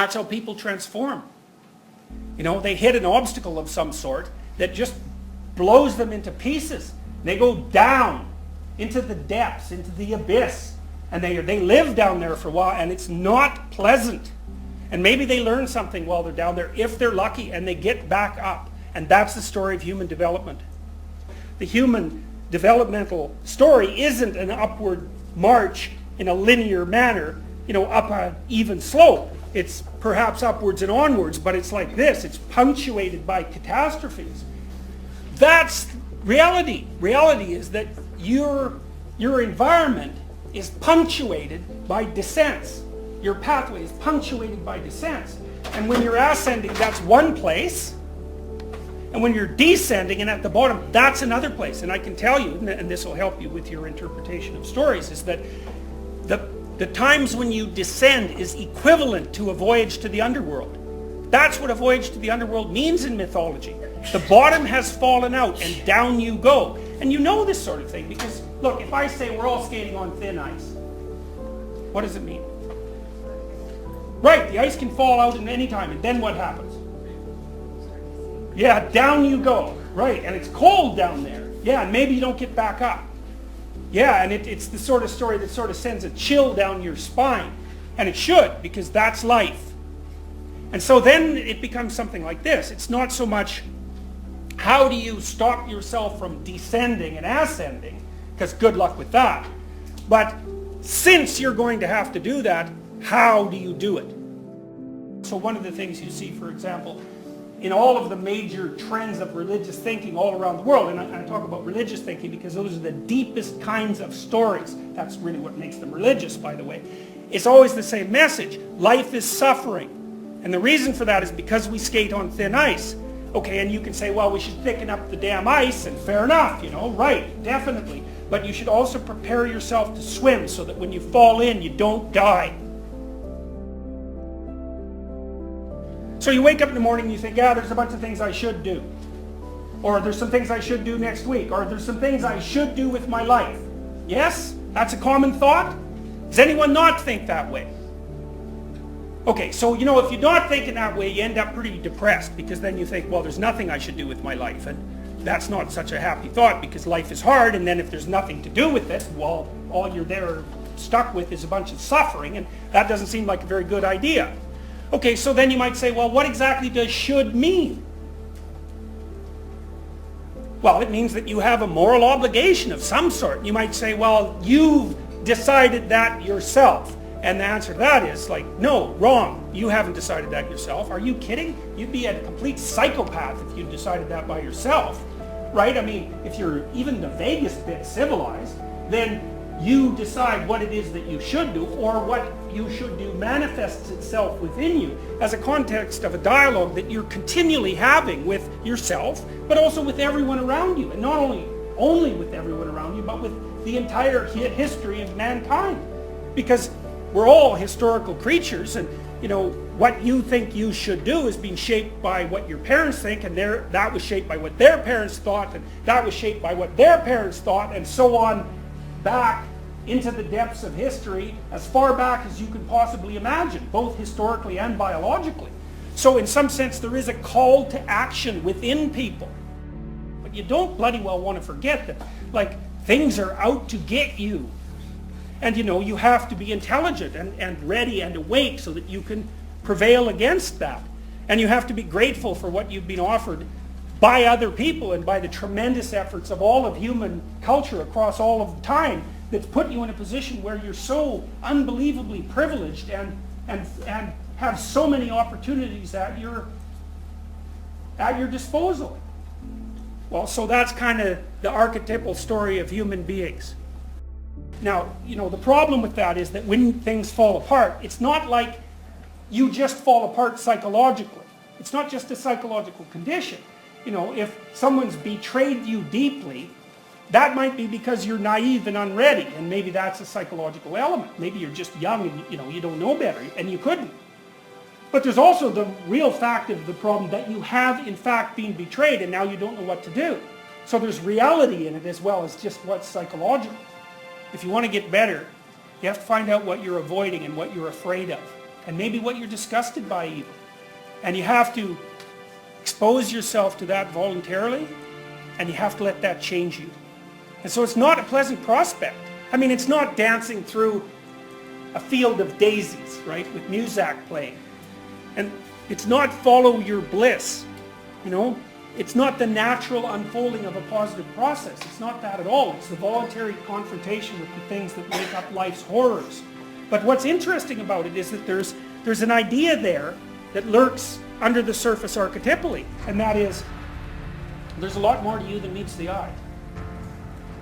That's how people transform. They hit an obstacle of some sort that just blows them into pieces. They go down into the depths, into the abyss, and they live down there for a while, and it's not pleasant. And maybe they learn something while they're down there, if they're lucky, and they get back up. And that's the story of human development. The human developmental story isn't an upward march in a linear manner, up an even slope. It's perhaps upwards and onwards, but it's like this. It's punctuated by catastrophes. That's reality. Reality is that your environment is punctuated by descents. Your pathway is punctuated by descents. And when you're ascending, that's one place. And when you're descending and at the bottom, that's another place. And I can tell you, and this will help you with your interpretation of stories, is that the times when you descend is equivalent to a voyage to the underworld. That's what a voyage to the underworld means in mythology. The bottom has fallen out and down you go. And you know this sort of thing because, look, if I say we're all skating on thin ice, what does it mean? Right, the ice can fall out at any time, and then what happens? Yeah, down you go. Right, and it's cold down there. Yeah, and maybe you don't get back up. Yeah, and it's the sort of story that sort of sends a chill down your spine. And it should, because that's life. And so then it becomes something like this. It's not so much how do you stop yourself from descending and ascending, because good luck with that. But since you're going to have to do that, how do you do it? So one of the things you see, for example, in all of the major trends of religious thinking all around the world, and I talk about religious thinking because those are the deepest kinds of stories. That's really what makes them religious, by the way. It's always the same message. Life is suffering. And the reason for that is because we skate on thin ice. Okay, and you can say, well, we should thicken up the damn ice, and fair enough, right, definitely. But you should also prepare yourself to swim so that when you fall in, you don't die. So you wake up in the morning and you think, there's a bunch of things I should do. Or there's some things I should do next week. Or there's some things I should do with my life. Yes? That's a common thought? Does anyone not think that way? Okay, so if you're not thinking that way, you end up pretty depressed because then you think, well, there's nothing I should do with my life. And that's not such a happy thought because life is hard, and then if there's nothing to do with it, well, all you're there stuck with is a bunch of suffering, and that doesn't seem like a very good idea. Okay, so then you might say, well, what exactly does should mean? Well, it means that you have a moral obligation of some sort. You might say, well, you've decided that yourself. And the answer to that is like, no, wrong. You haven't decided that yourself. Are you kidding? You'd be a complete psychopath if you decided that by yourself, right? I mean, if you're even the vaguest bit civilized, then you decide what it is that you should do, or what you should do manifests itself within you as a context of a dialogue that you're continually having with yourself, but also with everyone around you. And not only with everyone around you, but with the entire history of mankind. Because we're all historical creatures, and what you think you should do is being shaped by what your parents think, and that was shaped by what their parents thought, and that was shaped by what their parents thought, and so on back into the depths of history, as far back as you could possibly imagine, both historically and biologically. So in some sense, there is a call to action within people. But you don't bloody well want to forget that, like, things are out to get you. And you have to be intelligent and ready and awake so that you can prevail against that. And you have to be grateful for what you've been offered by other people and by the tremendous efforts of all of human culture across all of time that's put you in a position where you're so unbelievably privileged and have so many opportunities at your disposal. Well, so that's kind of the archetypal story of human beings. Now, the problem with that is that when things fall apart, it's not like you just fall apart psychologically. It's not just a psychological condition. If someone's betrayed you deeply, that might be because you're naive and unready, and maybe that's a psychological element. Maybe you're just young and you don't know better, and you couldn't. But there's also the real fact of the problem that you have in fact been betrayed, and now you don't know what to do. So there's reality in it as well as just what's psychological. If you want to get better, you have to find out what you're avoiding and what you're afraid of. and maybe what you're disgusted by even. And you have to expose yourself to that voluntarily, and you have to let that change you. And so it's not a pleasant prospect. I mean, it's not dancing through a field of daisies, right, with music playing. And it's not follow your bliss, you know. It's not the natural unfolding of a positive process. It's not that at all. It's the voluntary confrontation with the things that make up life's horrors. But what's interesting about it is that there's an idea there that lurks under the surface archetypally, and that is, there's a lot more to you than meets the eye.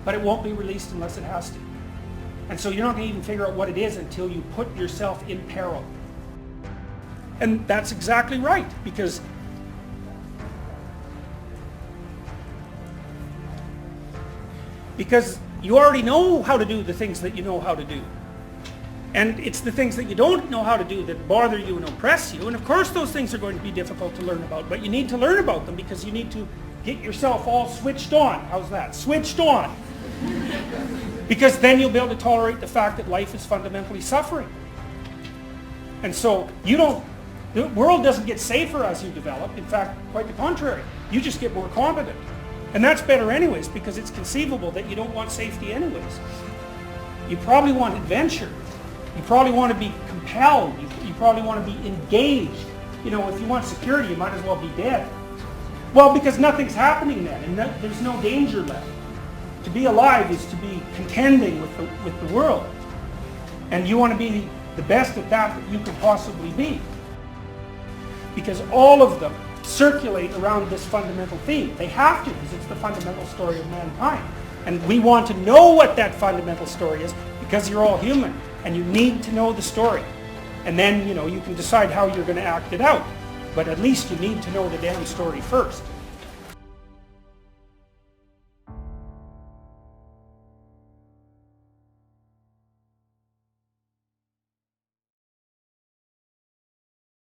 But it won't be released unless it has to. And so you're not going to even figure out what it is until you put yourself in peril. And that's exactly right, because you already know how to do the things that you know how to do. And it's the things that you don't know how to do that bother you and oppress you. And of course those things are going to be difficult to learn about, but you need to learn about them because you need to get yourself all switched on. How's that? Switched on. Because then you'll be able to tolerate the fact that life is fundamentally suffering. And so the world doesn't get safer as you develop. In fact, quite the contrary. You just get more competent. And that's better anyways, because it's conceivable that you don't want safety anyways. You probably want adventure. You probably want to be compelled. You probably want to be engaged. You know, if you want security, you might as well be dead. Well, because nothing's happening then, and there's no danger left. To be alive is to be contending with the world. And you want to be the best at that you can possibly be. Because all of them circulate around this fundamental theme. They have to, because it's the fundamental story of mankind. And we want to know what that fundamental story is, because you're all human, and you need to know the story. And then, you know, you can decide how you're going to act it out. But at least you need to know the damn story first.